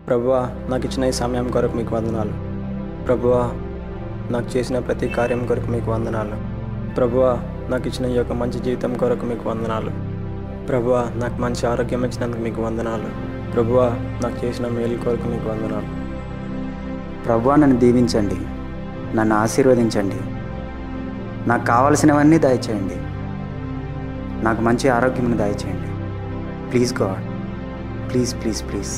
ప్రభువా, నాకు ఇచ్చిన ఈ సమయం కొరకు మీకు వందనాలు. ప్రభువా, నాకు చేసిన ప్రతి కార్యం కొరకు మీకు వందనాలు. ప్రభువా, నాకు ఇచ్చిన ఈ యొక్క మంచి జీవితం కొరకు మీకు వందనాలు. ప్రభువా, నాకు మంచి ఆరోగ్యం ఇచ్చినందుకు మీకు వందనాలు. ప్రభువా, నాకు చేసిన మేలు కొరకు మీకు వందనాలు. ప్రభువా, నన్ను దీవించండి, నన్ను ఆశీర్వదించండి, నాకు కావలసినవన్నీ దయచేయండి, నాకు మంచి ఆరోగ్యం దయచేయండి. Please God, please please please.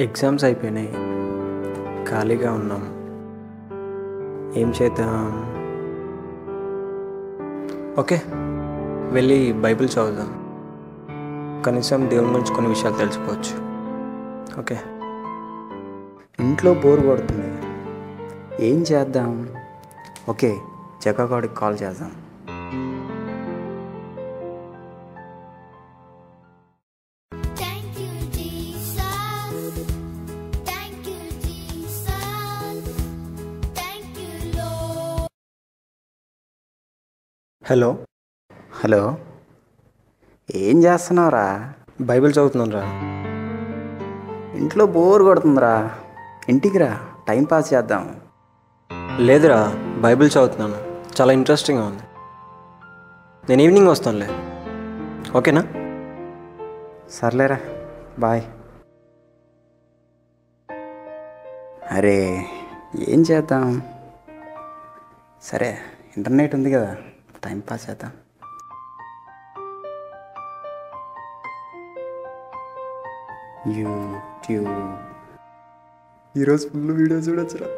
Exams అయిపోయినాయి, ఖాళీగా ఉన్నాం. ఏం చేద్దాం? ఓకే, వెళ్ళి బైబిల్ చదువుదాం. కనీసం దేవుని గురించి కొన్ని విషయాలు తెలుసుకోవచ్చు. ఓకే. ఇంట్లో బోర్ కొడుతుంది, ఏం చేద్దాం? ఓకే, జగ్గాగాడికి కాల్ చేద్దాం. హలో. హలో, ఏం చేస్తున్నావురా? బైబిల్ చదువుతున్నాను రా. ఇంట్లో బోర్ కొడుతుందిరా, ఇంటికి రా, టైంపాస్ చేద్దాం. లేదురా, బైబిల్ చదువుతున్నాను, చాలా ఇంట్రెస్టింగ్గా ఉంది. నేను ఈవినింగ్ వస్తానులే, ఓకేనా? సర్లేరా, బాయ్. అరే, ఏం చేద్దాం? సరే, ఇంటర్నెట్ ఉంది కదా, టైంపాస్ చేద్దాం. యూట్యూబ్, ఈరోజు ఫుల్ వీడియో చూడొచ్చురా.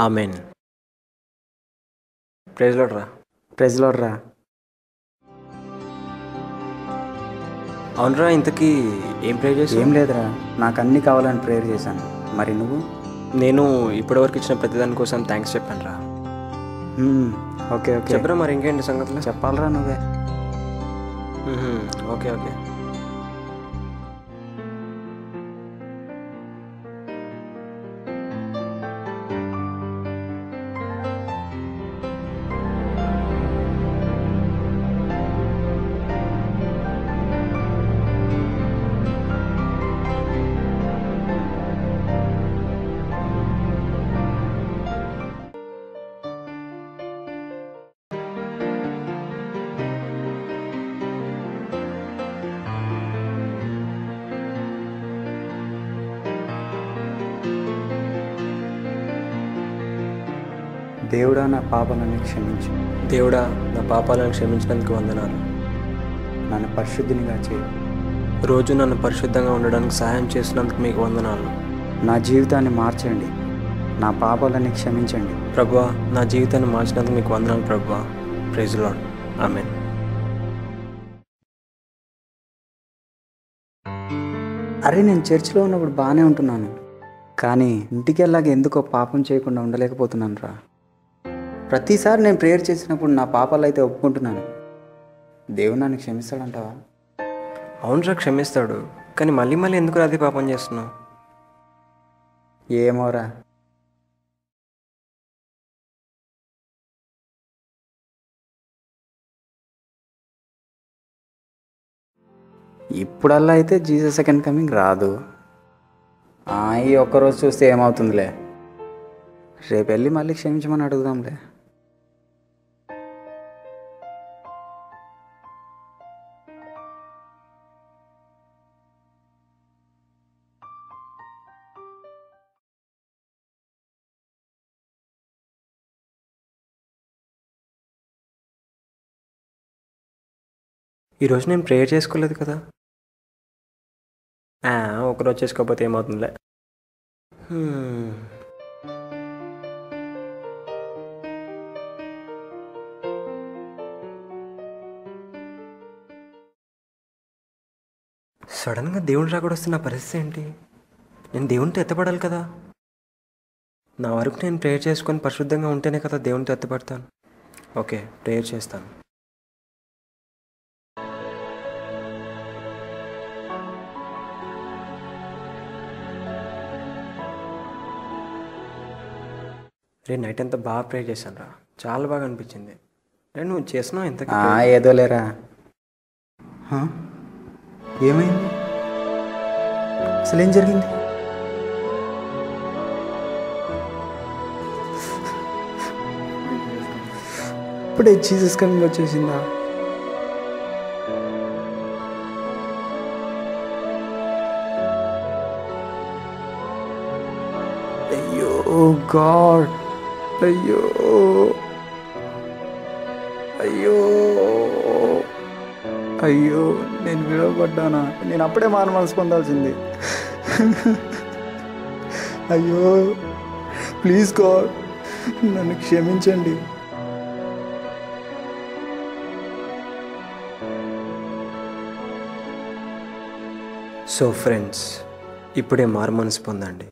ఆమేన్. ప్రైజ్ లార్డ్ రా. ప్రైజ్ లార్డ్ రా. అవునరా, ఇంతకీ ఏం ప్రే చేసి? ఏం లేదురా, నాకు అన్నీ కావాలని ప్రేయర్ చేశాను. మరి నువ్వు? నేను ఇప్పటివరకు ఇచ్చిన ప్రతిదాని కోసం థ్యాంక్స్ చెప్పాను రా. ఓకే ఓకే, చెప్పరా, మరి ఇంకేంటి సంగతులు? చెప్పాలరా నువ్వే. Okay okay. దేవుడా, నా పాపాలను క్షమించు. దేవుడా, నా పాపాలను క్షమించినందుకు వందనాలు. నన్ను పరిశుద్ధినిగా చేయి. రోజు నన్ను పరిశుద్ధంగా ఉండడానికి సహాయం చేసినందుకు మీకు వందనాలు. నా జీవితాన్ని మార్చండి, నా పాపాలని క్షమించండి. ప్రభువా, నా జీవితాన్ని మార్చినందుకు మీకు వందనాలు ప్రభువా. Praise Lord. ఆమేన్. అరే, నేను చర్చిలో ఉన్నప్పుడు బాగానే ఉంటున్నాను, కానీ ఇంటికి వెళ్ళాక ఎందుకో పాపం చేయకుండా ఉండలేకపోతున్నాను రా. ప్రతిసారి నేను ప్రేయర్ చేసినప్పుడు నా పాపాలు అయితే ఒప్పుకుంటున్నాను. దేవుడు నన్ను క్షమిస్తాడంటావా? అవునరా, క్షమిస్తాడు, కానీ మళ్ళీ మళ్ళీ ఎందుకు అదే పాపం చేస్తున్నావు? ఏమోరా. ఇప్పుడల్లా అయితే జీసస్ సెకండ్ కమింగ్ రాదు. ఈ ఒక్కరోజు చూస్తే ఏమవుతుందిలే, రేపు వెళ్ళి మళ్ళీ క్షమించమని అడుగుదాంలే. ఈరోజు నేను ప్రేయర్ చేసుకోలేదు కదా. ఒకరోజు చేసుకోకపోతే ఏమవుతుందిలే. సడన్గా దేవుని రాకూడ వస్తున్న పరిస్థితి ఏంటి? నేను దేవునితో ఎత్తపడాలి కదా. నా వరకు నేను ప్రేయర్ చేసుకొని పరిశుద్ధంగా ఉంటేనే కదా దేవునితో ఎత్తపడతాను. ఓకే, ప్రేయర్ చేస్తాను. రే నైట్ అంతా బాగా ప్రే చేశాను రా, చాలా బాగా అనిపించింది. రే నువ్వు చేసినావు ఎంత? ఏదో లేరా. ఏమైంది? అసలు ఏం జరిగింది? ఇప్పుడే జీసస్ కమింగ్ వచ్చేసిందా? అయ్యో గాడ్, అయ్యో అయ్యో అయ్యో, నేను విడవబడ్డానా? నేను అప్పుడే మనసు పొందాల్సింది. అయ్యో ప్లీజ్ గాడ్, నన్ను క్షమించండి. సో ఫ్రెండ్స్, ఇప్పుడే మారు మనసు పొందండి.